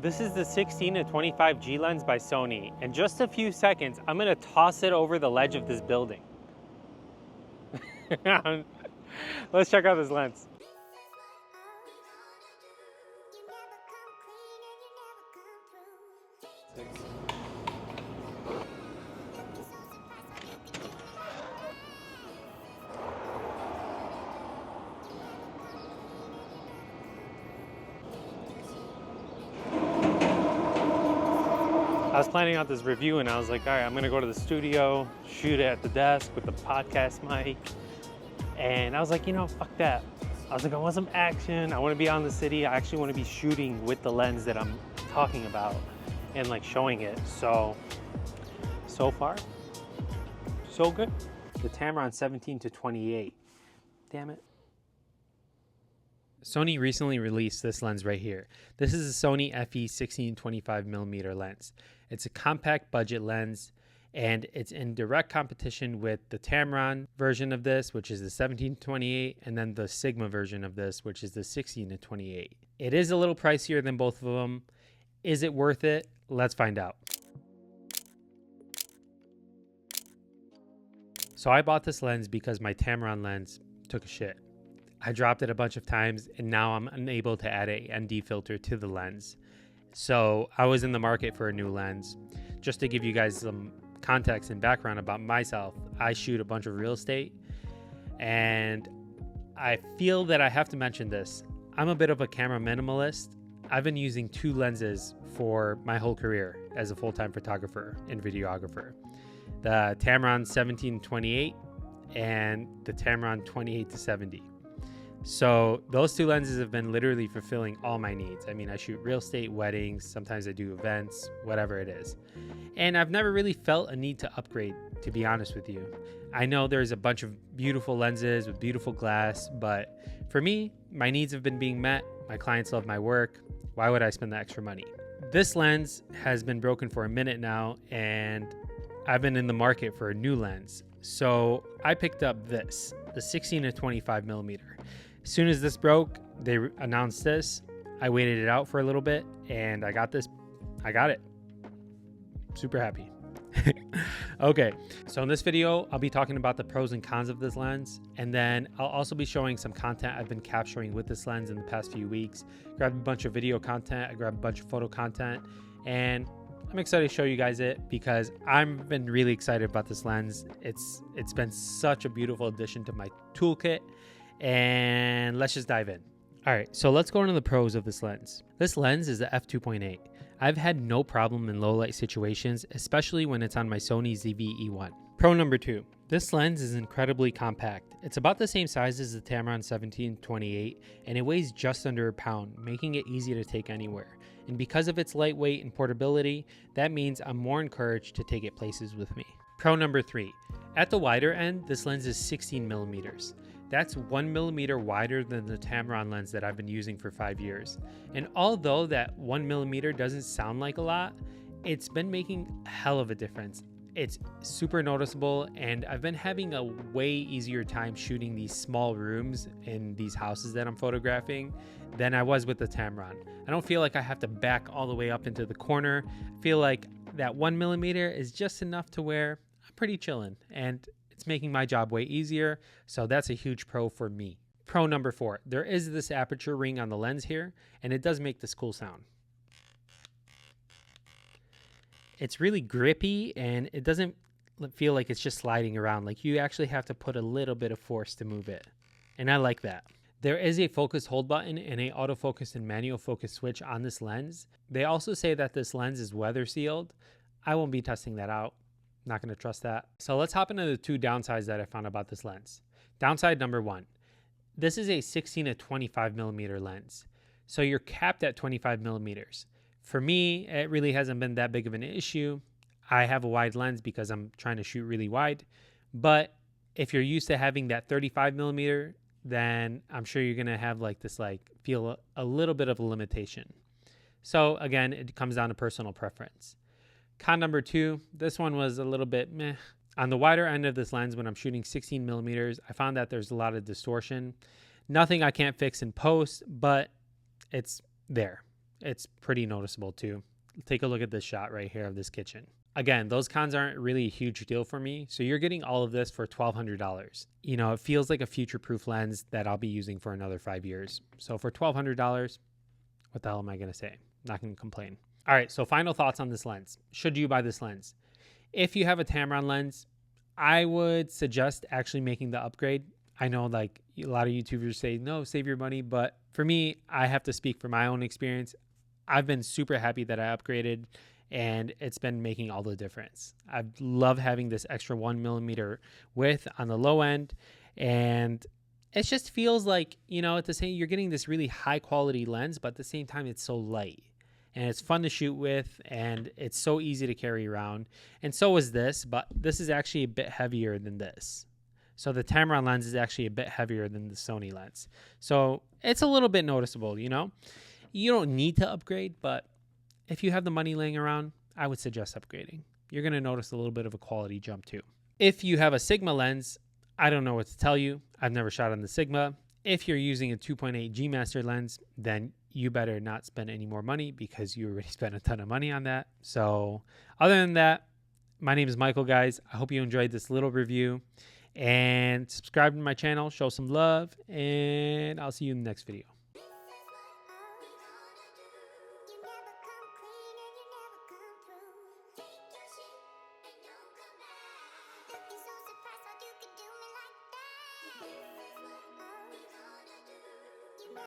This is the 16-25G lens by Sony. In just a few seconds, I'm gonna toss it over the ledge of this building. Let's check out this lens. I was planning out this review and I was like, all right, I'm gonna go to the studio, shoot it at the desk with the podcast mic. And I was like, you know, fuck that. I was like, I want some action. I want to be on the city. I actually want to be shooting with the lens that I'm talking about and like showing it. So far, so good. The Tamron 17-28. Damn it. Sony recently released this lens right here. This is a Sony FE 16-25mm lens. It's a compact budget lens, and it's in direct competition with the Tamron version of this, which is the 17-28, and then the Sigma version of this, which is the 16-28. It is a little pricier than both of them. Is it worth it? Let's find out. So I bought this lens because my Tamron lens took a shit. I dropped it a bunch of times and now I'm unable to add a ND filter to the lens. So I was in the market for a new lens. Just to give you guys some context and background about myself, I shoot a bunch of real estate and I feel that I have to mention this. I'm a bit of a camera minimalist. I've been using two lenses for my whole career as a full-time photographer and videographer. The Tamron 17-28 and the Tamron 28-70. So those two lenses have been literally fulfilling all my needs. I mean, I shoot real estate, weddings, sometimes I do events, whatever it is. And I've never really felt a need to upgrade, to be honest with you. I know there's a bunch of beautiful lenses with beautiful glass, but for me, my needs have been being met. My clients love my work. Why would I spend the extra money? This lens has been broken for a minute now, and I've been in the market for a new lens. So I picked up this, the 16-25mm. As soon as this broke, they announced this. I waited it out for a little bit and I got this. I got it. Super happy. Okay, so in this video, I'll be talking about the pros and cons of this lens. And then I'll also be showing some content I've been capturing with this lens in the past few weeks. Grabbed a bunch of video content. I grabbed a bunch of photo content. And I'm excited to show you guys it because I've been really excited about this lens. It's been such a beautiful addition to my toolkit. And let's just dive in. All right, so let's go into the pros of this lens. This lens is the f2.8. I've had no problem in low light situations, especially when it's on my Sony ZV-E1. Pro number 2, this lens is incredibly compact. It's about the same size as the Tamron 17-28, and it weighs just under a pound, making it easy to take anywhere. And because of its lightweight and portability, that means I'm more encouraged to take it places with me. Pro number 3, at the wider end, this lens is 16mm. That's 1mm wider than the Tamron lens that I've been using for 5 years. And although that 1mm doesn't sound like a lot, it's been making a hell of a difference. It's super noticeable, and I've been having a way easier time shooting these small rooms in these houses that I'm photographing than I was with the Tamron. I don't feel like I have to back all the way up into the corner. I feel like that 1mm is just enough to where I'm pretty chilling, and it's making my job way easier, so that's a huge pro for me. Pro number 4, there is this aperture ring on the lens here, and it does make this cool sound. It's really grippy, and it doesn't feel like it's just sliding around. Like you actually have to put a little bit of force to move it, and I like that. There is a focus hold button and a autofocus and manual focus switch on this lens. They also say that this lens is weather sealed. I won't be testing that out. Not going to trust that. So let's hop into the two downsides that I found about this lens. Downside number 1, this is a 16-25mm lens. So you're capped at 25mm. For me, it really hasn't been that big of an issue. I have a wide lens because I'm trying to shoot really wide. But if you're used to having that 35mm, then I'm sure you're going to have feel a little bit of a limitation. So again, it comes down to personal preference. Con number 2, this one was a little bit meh. On the wider end of this lens, when I'm shooting 16mm, I found that there's a lot of distortion. Nothing I can't fix in post, but it's there. it's pretty noticeable too. Take a look at this shot right here of this kitchen. Again, those cons aren't really a huge deal for me. So you're getting all of this for $1,200. You know, it feels like a future-proof lens that I'll be using for another 5 years. So for $1,200, what the hell am I going to say? Not going to complain. All right, so final thoughts on this lens. Should you buy this lens? If you have a Tamron lens, I would suggest actually making the upgrade. I know like a lot of YouTubers say, no, save your money. But for me, I have to speak from my own experience. I've been super happy that I upgraded, and it's been making all the difference. I love having this extra 1mm width on the low end, and it just feels like, you know, at the same, you're getting this really high quality lens, but at the same time, it's so light and it's fun to shoot with, and it's so easy to carry around. And so is this, but this is actually a bit heavier than this. So the Tamron lens is actually a bit heavier than the Sony lens. So it's a little bit noticeable, you know. You don't need to upgrade, but if you have the money laying around, I would suggest upgrading. You're going to notice a little bit of a quality jump too. If you have a Sigma lens, I don't know what to tell you. I've never shot on the Sigma. If you're using a 2.8 G Master lens, then you better not spend any more money because you already spent a ton of money on that. So other than that, my name is Michael, guys. I hope you enjoyed this little review, and subscribe to my channel, show some love, and I'll see you in the next video.